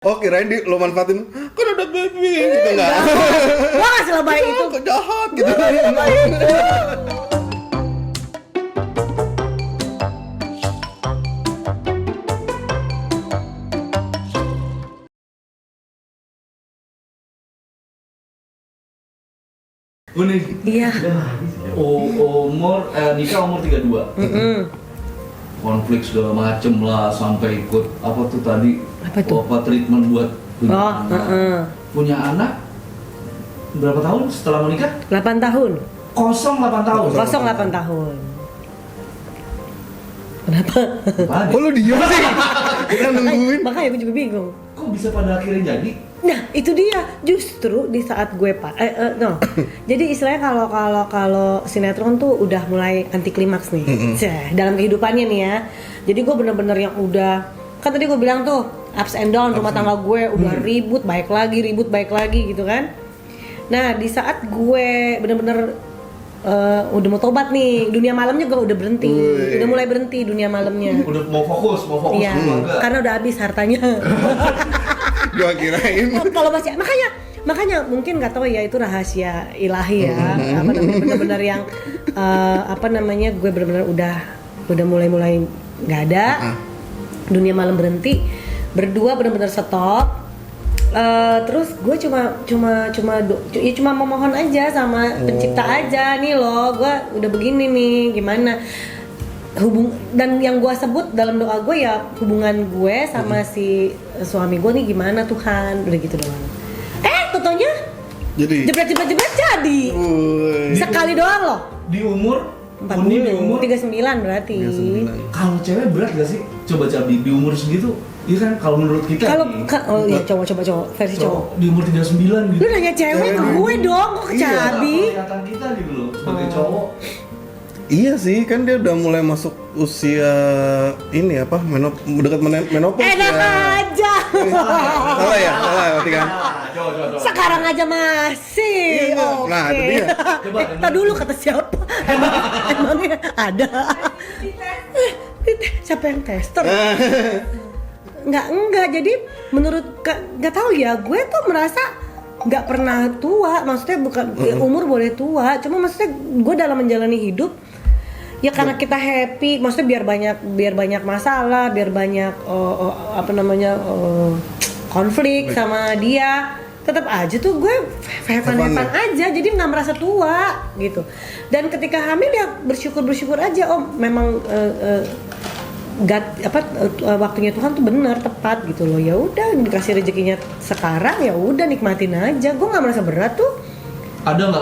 Oh kirain lo manfaatin, kan ada baby gitu enggak? Gua gak selebay itu. Kok jahat gitu. Unik. Iya. Nikah umur 32. Konflik segala macem lah sampai ikut apa tuh tadi? Apa tuh? Treatment buat punya Oh, anak. Punya anak berapa tahun setelah menikah? 8 tahun. 8 tahun. 8 tahun. Kenapa? Apaan? Kok lo diem sih? Kita nungguin. Makanya gue juga bingung. Kok bisa pada akhirnya jadi? Nah, itu dia. Justru di saat gue Jadi istilahnya kalau sinetron tuh udah mulai anti klimaks nih. Dalam kehidupannya nih ya. Jadi gue bener-bener yang udah, kan tadi gue bilang tuh ups and down rumah tangga gue udah ribut baik lagi gitu kan. Nah, di saat gue bener-bener udah mau tobat nih, dunia malamnya gue udah berhenti. Udah mulai berhenti dunia malamnya. Udah mau fokus Iya, keluarga. karena udah habis hartanya. Gua kirain. Kalau masih makanya mungkin nggak tahu ya, itu rahasia ilahi ya. Apa namanya, benar-benar yang gue benar-benar udah mulai nggak ada. Dunia malam berhenti, berdua benar-benar stop. Terus gue cuma memohon aja sama pencipta aja, nih loh, gue udah begini nih, gimana dan yang gue sebut dalam doa gue ya hubungan gue sama si suami gue nih gimana Tuhan, udah gitu doang. Totonya Jadi. jebret jadi. Sekali doang loh. Di umur 39 berarti. 39. Kalau cewek berat gak sih? Coba Cabi, di umur segitu, iya kan kalau menurut kita Kalau nih, iya coba versi cowok. di umur 39 gitu. Lu nanya cewek ke gue dong, kok ke Iya. Cabi? Kelihatan kita gitu loh, sebagai cowok. Iya sih, kan dia udah mulai masuk usia ini apa? Dekat menopause Enak ya. aja. Salah ya berarti kan. Coba. Sekarang aja masih. Iya, Oke. nah, itu dia. Coba, Tak dulu kata siapa? Emangnya ada. Siapa yang tester? Enggak. Jadi menurut nggak tahu ya, gue tuh merasa nggak pernah tua. Maksudnya bukan umur boleh tua, cuma maksudnya gue dalam menjalani hidup ya karena kita happy, maksudnya biar banyak masalah, biar banyak konflik sama dia, tetap aja tuh gue fun aja, jadi nggak merasa tua gitu. Dan ketika hamil ya bersyukur aja, memang waktunya Tuhan tuh benar tepat gitu loh. Ya udah, dikasih rezekinya sekarang, ya udah nikmatin aja. Gue nggak merasa berat tuh. Ada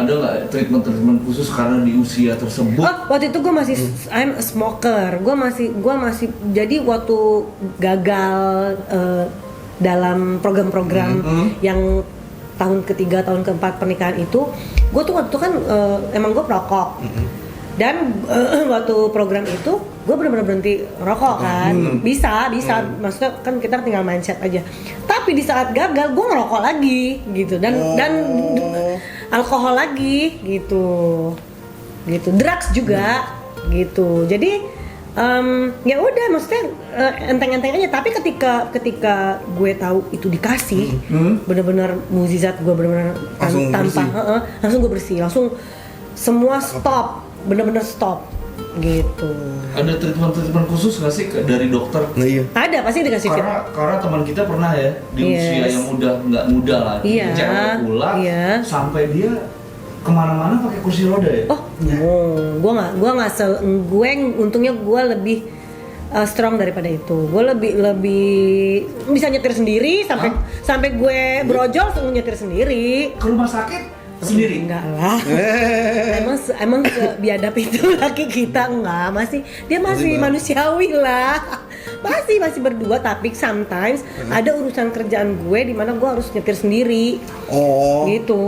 nggak treatment khusus karena di usia tersebut? Waktu itu gue masih I'm a smoker. Gue masih jadi waktu gagal dalam program-program yang tahun ketiga, tahun keempat pernikahan itu, gue tuh waktu itu kan emang gue perokok. Dan waktu program itu gue benar-benar berhenti rokok kan. Bisa maksudnya kan kita tinggal mindset aja. Tapi di saat gagal gue ngerokok lagi gitu, dan alkohol lagi gitu, drugs juga gitu. Jadi ya udah, maksudnya enteng-enteng aja. Tapi ketika gue tahu itu dikasih, benar-benar mukjizat, gue benar-benar langsung gue bersih, langsung semua stop, benar-benar stop gitu. Ada treatment khusus nggak sih dari dokter? Nah iya. Ada, pasti dikasih fit. Karena teman kita pernah ya di usia yang udah nggak muda lagi, cewek pula, sampai dia kemana-mana pakai kursi roda ya. Gue untungnya gue lebih strong daripada itu. Gue lebih bisa nyetir sendiri sampai gue brojol nyetir sendiri. Ke rumah sakit sendiri? Enggak lah. emang biadab itu laki kita, enggak, dia masih manusiawi lah. Masih berdua, tapi sometimes ada urusan kerjaan gue di mana gue harus nyetir sendiri. Oh. Gitu.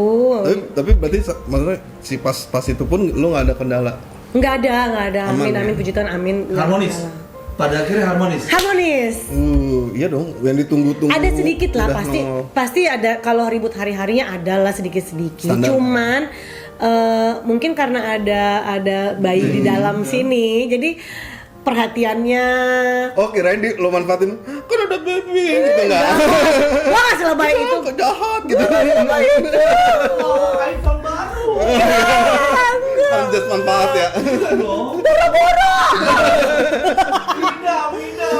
Tapi berarti maksudnya si pas itu pun lu nggak ada kendala? Nggak ada. Aman, Amin, ya? puji Tuhan, amin. Harmonis. Pada akhirnya harmonis. Iya dong, yang ditunggu-tunggu. Ada sedikit lah, udah pasti ada. Kalau ribut hari-harinya adalah sedikit-sedikit. Cuman mungkin karena ada bayi di dalam sini, jadi perhatiannya. Oh kirain lo manfaatin, kan ada baby gitu enggak? Gua nggak selebay itu. Kok jahat gitu. Oh, iPhone baru. Anjir manfaat ya. Boro-boro. Ngidam,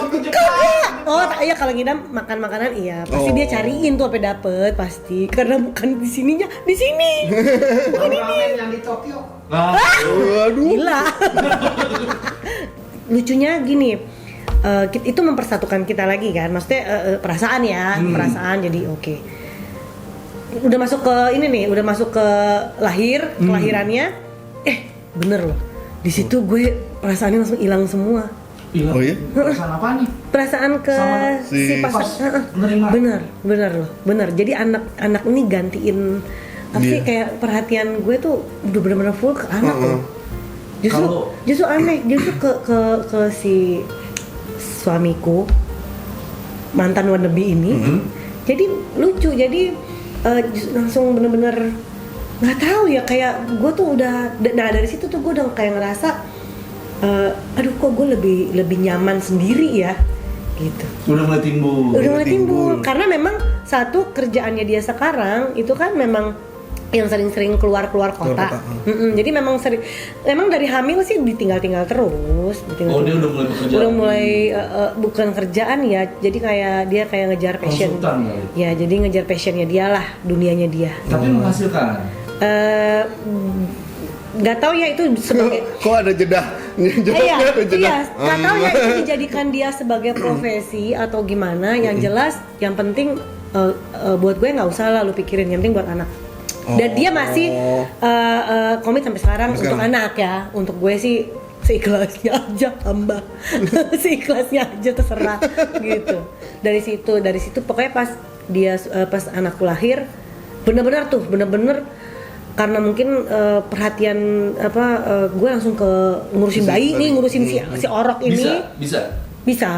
ke Jepang. Oh, iya kalau ngidam makan makanan iya, pasti dia cariin tuh sampai dapet pasti. Karena bukan di sininya, di sini. Bukan ini. Ramen yang di Tokyo. Nah, Waduh. Gila. Lucunya gini, itu mempersatukan kita lagi kan, maksudnya perasaan ya, perasaan jadi oke. Udah masuk ke ini nih, udah masuk ke kelahirannya, bener loh, di situ gue perasaannya langsung hilang semua. Oh iya? Perasaan apa nih? Perasaan ke Sama si pas pasangan, menerima. bener loh, bener. Jadi anak ini gantiin apa sih, kayak perhatian gue tuh udah bener-bener full ke anak loh. Justru aneh, justru ke si suamiku mantan wannabe ini, jadi lucu, jadi langsung bener-bener nggak tahu ya, kayak gue tuh udah, nah dari situ tuh gue udah kayak ngerasa, aduh kok gue lebih nyaman sendiri ya, gitu. Udah mulai timbul. Karena memang satu kerjaannya dia sekarang itu kan memang yang sering-sering keluar kota. Jadi memang memang dari hamil sih ditinggal terus. Dia udah mulai bekerja. Udah mulai bukan kerjaan ya, jadi kayak dia kayak ngejar passion. Konsultan kali. Ya, jadi ngejar passionnya dia lah, dunianya dia. Tapi menghasilkan. Nggak tahu ya itu sebagai Kok ada jeda? iya, nggak tahu ya itu dijadikan dia sebagai profesi atau gimana. Yang jelas, yang penting buat gue nggak usah lah lu pikirin, yang penting buat anak. Dan dia masih komit sampai sekarang untuk anak ya. Untuk gue sih seikhlasnya aja, hamba. Seikhlasnya aja, terserah gitu. Dari situ pokoknya pas anakku lahir, bener-bener karena mungkin perhatian gue langsung ke ngurusin bayi nih, ngurusin si orok ini. Bisa.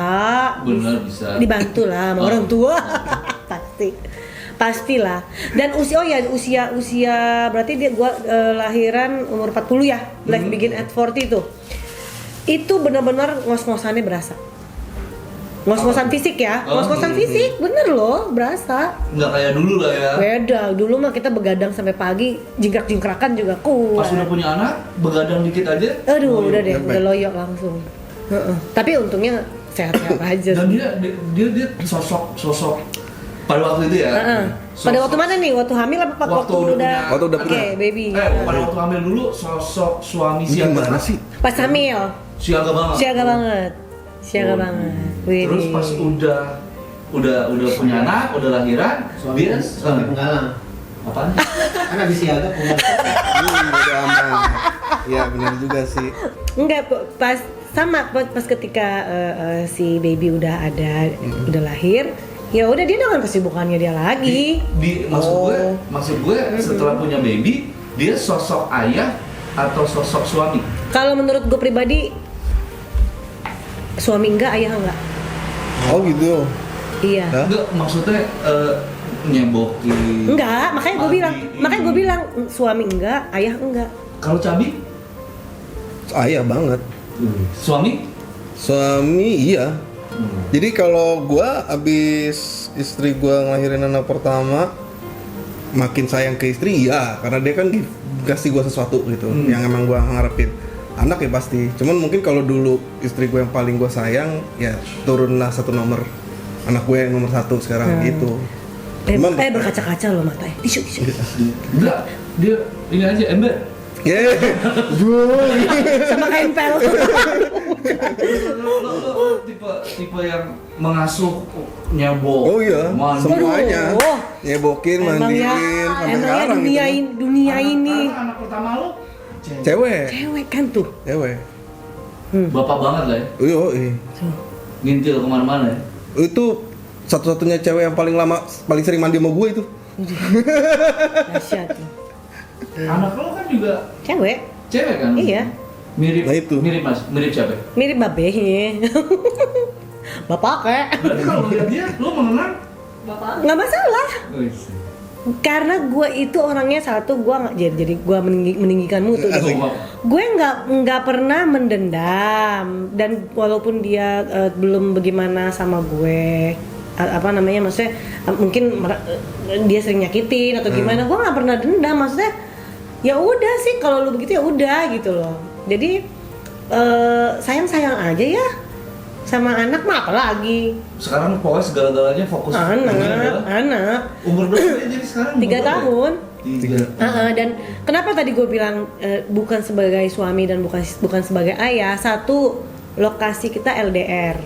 Bener bisa. Dibantu lah sama orang tua. Pastilah. Dan usia berarti gue lahiran umur 40 ya. Life begin at 40 tuh. Itu benar-benar ngos-ngosannya berasa. Ngos-ngosan fisik ya. Ngos-ngosan fisik bener loh, berasa. Nggak kayak dulu lah ya. Beda. Dulu mah kita begadang sampai pagi, jingkrak-jingkrakan juga kuat. Pas udah punya anak, begadang dikit aja. Aduh, udah deh, udah loyok langsung. Tapi untungnya sehat-sehat aja. Dan dia sosok pada waktu itu ya. Pada waktu mana nih? Waktu hamil apa waktu udah punya baby? Pada waktu hamil dulu sosok suami siaga gimana sih? Pas hamil. Siaga banget. Terus pas udah punya anak, udah lahiran, dia suami penggalang. apaan? Kan habis siaga penggalang. Udah aman. Iya benar juga sih. Enggak, pas ketika si baby udah ada, udah lahir, ya udah dia dengan kesibukannya dia lagi. Maksud gue setelah punya baby, dia sosok ayah atau sosok suami? Kalau menurut gue pribadi, suami enggak, ayah enggak. Oh gitu. Iya. Enggak, maksudnya nyebokin. Enggak, makanya gue bilang suami enggak, ayah enggak. Kalau Cabi? Ayah banget. Suami iya. Jadi kalau gua abis istri gua ngelahirin anak pertama, makin sayang ke istri iya, karena dia kan kasih gua sesuatu gitu yang emang gua ngarepin. Anak ya pasti. Cuman mungkin kalau dulu istri gua yang paling gua sayang, ya turunlah satu nomor. Anak gue yang nomor 1 sekarang gitu. Berkaca-kaca loh mata. Tisu. Enggak, dia ini aja ember. Sama kain pel. Lo tipe yang mengasuh, nyebok. Oh iya, mandi. semuanya. Aduh. Nyebokin, mandiin, sampai sekarang dunia ini. Anak pertama lo cewek kan tuh. Cewek. Bapak banget lah ya. Iya. Ngintil kemana-mana ya. Itu satu-satunya cewek yang paling sering mandi sama gue itu. Dahsyat. Anak lo kan juga cewek kan? Iya. Mirip. Nah, itu. Mirip siapa? Mirip babehnya. Bapak kayak. Berarti kalau lihat dia, lo mengenal bapak? Nggak masalah. karena gue itu orangnya satu, gue nggak jadi gue meninggikan mutu. Gue nggak pernah mendendam, dan walaupun dia belum bagaimana sama gue, apa namanya, maksudnya mungkin dia sering nyakitin atau gimana, gue nggak pernah dendam. Maksudnya ya udah sih, kalau lu begitu ya udah gitu loh. Jadi sayang aja ya sama anak mah, apalagi sekarang pokoknya segala-galanya fokus anak. Umur berapa jadi sekarang? 3 tahun. 3. Dan kenapa tadi gue bilang bukan sebagai suami dan bukan sebagai ayah, satu, lokasi kita LDR,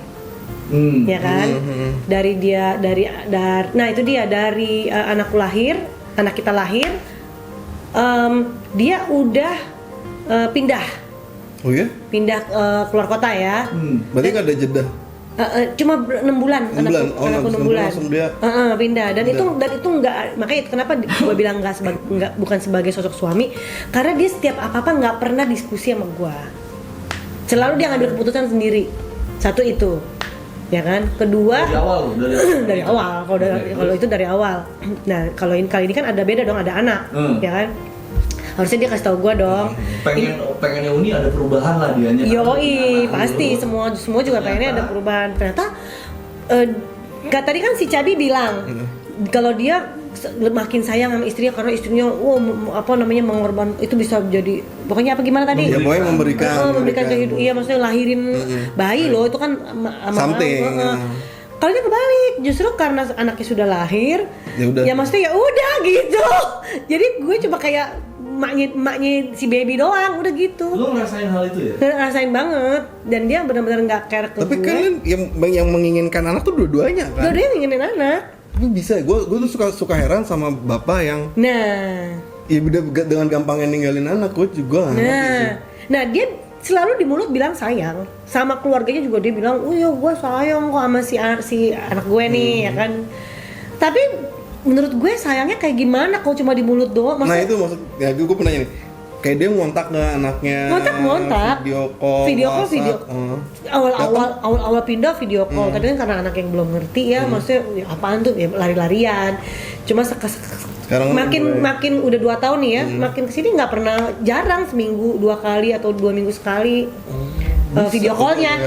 ya kan? Dari nah itu dia dari anak kita lahir, dia udah pindah. Oh ya? Pindah keluar kota ya. Berarti nggak ada jeda? Cuma 6 bulan. Anakku 6 bulan. Langsung dia pindah. Dan itu nggak, makanya kenapa gue bilang bukan sebagai sosok suami, karena dia setiap apa nggak pernah diskusi sama gue. Selalu dia ngambil keputusan sendiri. Satu itu, ya kan. Kedua, dari awal. Kalau itu dari awal. Nah kali ini kan ada beda dong, ada anak, ya kan. Harusnya dia kasih tau gue dong. Pengennya Uni ada perubahan lah dianya. Yoi, pasti semua juga pengennya ada perubahan. Ternyata tadi kan si Cabi bilang kalau dia makin sayang sama istrinya karena istrinya mengorban, itu bisa jadi pokoknya apa gimana tadi? Ya pokoknya memberikan kehidupan. Iya, maksudnya lahirin bayi loh, itu kan something. Kalau dia kebalik, justru karena anaknya sudah lahir, ya maksudnya ya udah gitu. Jadi gue cuma kayak maknya si baby doang, udah gitu. Lu ngerasain hal itu ya? Ngerasain banget, dan dia benar-benar nggak care ke Tapi gue. kalian yang menginginkan anak tuh dua-duanya kan? Dua-duanya menginginkan anak. Tapi bisa, gue tuh suka heran sama bapak yang ya udah dengan gampangnya ninggalin anak, gue juga nggak ngerti sih. Nah dia selalu di mulut bilang sayang, sama keluarganya juga dia bilang, oh ya gue sayang kok sama si anak gue nih, ya kan. Tapi menurut gue sayangnya kayak gimana kalau cuma di mulut doang? Nah itu maksudnya, gue pernah nih, kayak dia ngontak nggak anaknya? Ngontak. Video call. Awal pindah video call. Tapi kan karena anak yang belum ngerti ya, maksudnya ya apaan tuh, ya lari-larian. Cuma sekarang makin udah 2 tahun nih ya, makin kesini nggak pernah, jarang, seminggu 2 kali atau 2 minggu sekali video callnya.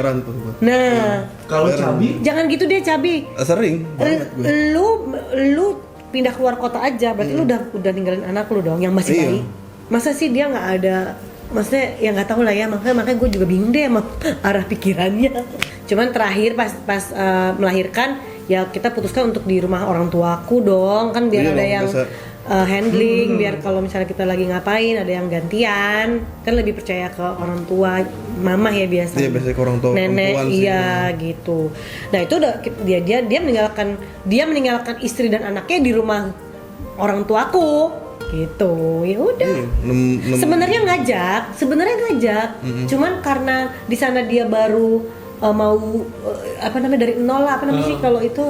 Nah, kalau Cabi jangan gitu deh Cabi. Sering banget gue. Lu pindah keluar kota aja, berarti lu udah ninggalin anak lu dong yang masih bayi. Masa sih dia nggak ada, maksudnya ya nggak tahu lah ya, makanya gue juga bingung deh sama arah pikirannya. Cuman terakhir pas melahirkan ya kita putuskan untuk di rumah orang tuaku dong, kan biar ada yang handling, biar kalau misalnya kita lagi ngapain ada yang gantian, kan lebih percaya ke orang tua, mama ya biasanya. Iya, biasanya ke orang tua, nenek, iya sih, gitu. Nah itu udah dia meninggalkan istri dan anaknya di rumah orang tuaku, gitu. Ya udah. Sebenarnya ngajak, cuman karena di sana dia baru mau dari nol lah, sih kalau itu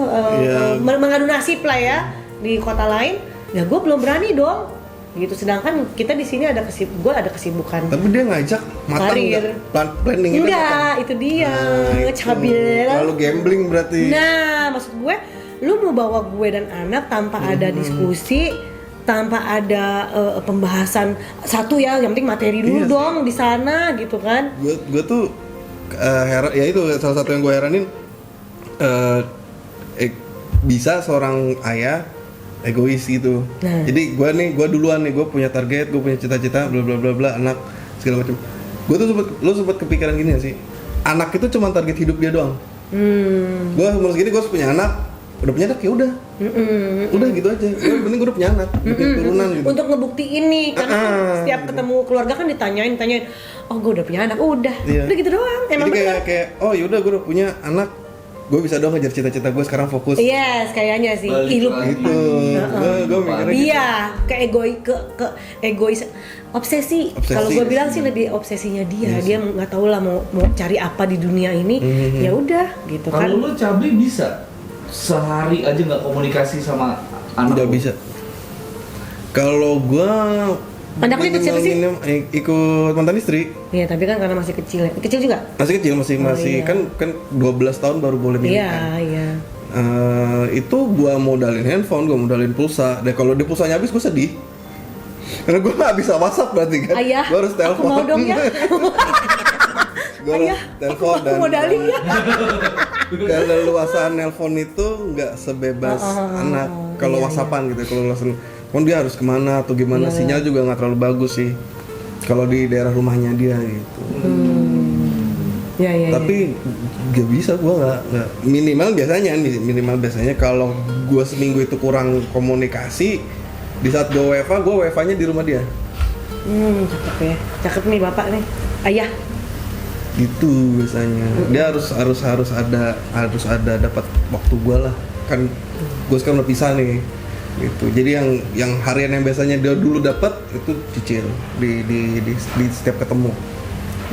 mengadu nasib lah ya di kota lain. Ya gue belum berani dong, gitu. Sedangkan kita di sini gue ada kesibukan. Tapi dia ngajak matang nggak? Planning enggak, itu dia. Cabil. Lalu gambling berarti. Nah, maksud gue, lu mau bawa gue dan anak tanpa ada diskusi, tanpa ada pembahasan satu ya, yang penting materi dulu dong di sana, gitu kan? Gue tuh heran, ya itu salah satu yang gue heranin, bisa seorang ayah egois gitu. Jadi gue duluan nih, gue punya target, gue punya cita-cita, bla bla bla bla, anak segala macam. Gue tuh sempet kepikiran gini gak sih? Anak itu cuma target hidup dia doang. Gue umur segini gue harus punya anak, udah punya anak ya udah. Udah gitu aja. Penting gue udah punya anak, punya turunan gitu. Untuk ngebuktiin nih, karena setiap ketemu keluarga kan ditanyain, oh gue udah punya anak, udah gitu doang. Emang jadi kayak oh yaudah gue udah punya anak, gue bisa dong ngejar cita-cita gue, sekarang fokus. Yes, kayaknya sih. Hidup gitu. Gue mikirnya gitu. Iya, ke egois, obsesi. Kalau gue bilang sih lebih obsesinya dia. Dia nggak tahu lah mau cari apa di dunia ini. Ya udah, gitu kan. Kalau lu Cabi bisa sehari aja nggak komunikasi sama anak? Tidak bisa. Kalau gue anak lu ikut siapa sih? Ikut mantan istri. Iya, tapi kan karena masih kecil ya. Kecil juga? Masih kecil, masih kan 12 tahun baru boleh menikah. Iya. itu gua modalin handphone, gua modalin pulsa. Dan kalau dia pulsanya habis, gua sedih. Karena gua nggak bisa WhatsApp berarti kan. Ayah, Gua harus telepon. aku mau dong ya. Gua harus telepon dan modalin ya. keleluasaan nelpon itu nggak sebebas anak kalau WhatsAppan gitu. Kalau langsung, dia harus kemana atau gimana, sinyal juga nggak terlalu bagus sih. Kalau di daerah rumahnya dia gitu. Tapi gak bisa, gue nggak minimal biasanya kalau gue seminggu itu kurang komunikasi, di saat gue WFA-nya di rumah dia. Cakep nih bapak nih, ayah. Gitu biasanya. Dia harus ada dapat waktu gue lah. Kan gue sekarang udah pisah nih. Gitu. Jadi yang harian yang biasanya dia dulu dapat itu cicil di setiap ketemu.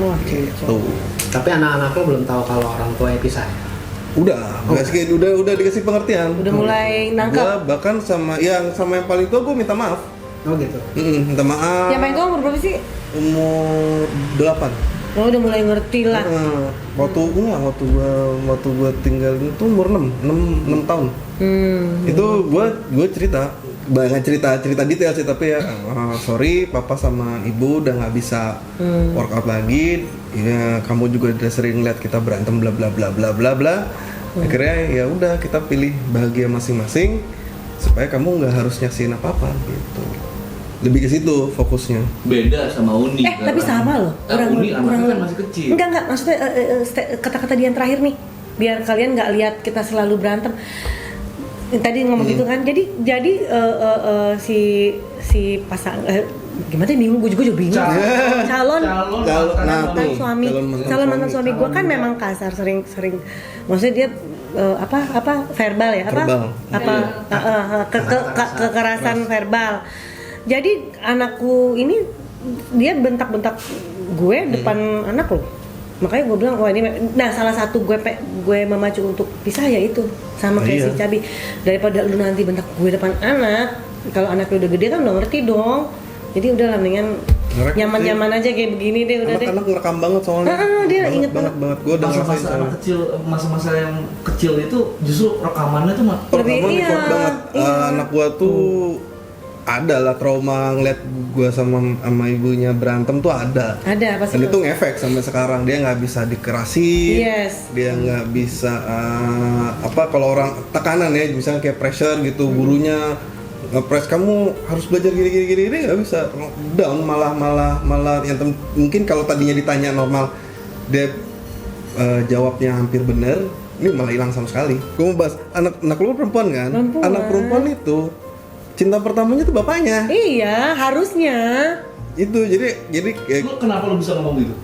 Wah, gitu. Tapi anak-anak lo belum tahu kalau orang tuanya pisah ya? Udah dikasih pengertian. Udah mulai nangkep. Gua bahkan sama yang paling tua gue minta maaf. Oh gitu. Minta maaf. Yang paling tua umur berapa sih? Umur 8. Oh, udah mulai ngerti lah. Waktu gua tinggal itu umur 6 tahun. Itu gua cerita detail sih, tapi ya sorry papa sama ibu udah nggak bisa workout lagi. Ya kamu juga udah sering lihat kita berantem bla bla bla bla bla bla. Akhirnya ya udah kita pilih bahagia masing-masing supaya kamu nggak harus nyaksiin apa-apa gitu. Lebih ke situ fokusnya. Beda sama Uni. Tapi sama loh. Uni anaknya kan masih kecil. Enggak, maksudnya kata-kata dia yang terakhir nih, biar kalian nggak lihat kita selalu berantem. Tadi ngomong gitu kan, jadi si pasang gimana ya, bingung, gue juga bingung. Calon mantan suami gue kan memang kasar, sering maksudnya dia verbal ya, kekerasan verbal. Jadi anakku ini dia bentak-bentak gue depan anak lo. Makanya gue bilang, wah ini, nah salah satu gue memacu untuk pisah ya itu sama kayak si Cabi. Daripada lu nanti bentak gue depan anak, kalau anaknya udah gede kan udah ngerti dong. Jadi udah lah, mendingan nyaman-nyaman aja kayak begini deh, udah deh. Anak-anak ngerekam banget soalnya. Dia inget banget. Gue udah ngerasain anak kecil, masa-masa yang kecil itu justru rekamannya tuh lebih kuat banget. Anak gue tuh ada lah trauma ngeliat gue sama ibunya berantem tuh ada pasti. Dan itu ngefek sampai sekarang. Dia nggak bisa dikerasin, dia nggak bisa kalau orang tekanan ya, misalnya kayak pressure gitu, gurunya nge-press kamu harus belajar gini nggak bisa, down, malah yang mungkin kalau tadinya ditanya normal dia jawabnya hampir bener, ini malah hilang sama sekali. Gue mau bahas anak lu perempuan kan? Anak perempuan itu cinta pertamanya tuh bapaknya. Iya, harusnya. Itu jadi lu kenapa lu bisa ngomong gitu?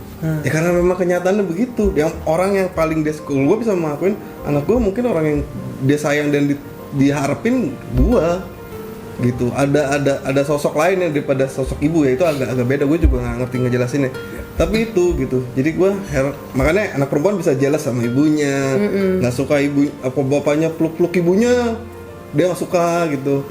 Ya karena memang kenyataannya begitu. Yang orang yang paling gue bisa mengakuin anak gue mungkin orang yang dia sayang dan diharapin gue gitu. Ada sosok lain yang daripada sosok ibu, ya itu agak beda. Gue juga nggak ngerti ngejelasinnya. Tapi itu gitu. Jadi gue makanya anak perempuan bisa jealous sama ibunya, nggak suka ibu bapaknya peluk ibunya, dia nggak suka gitu.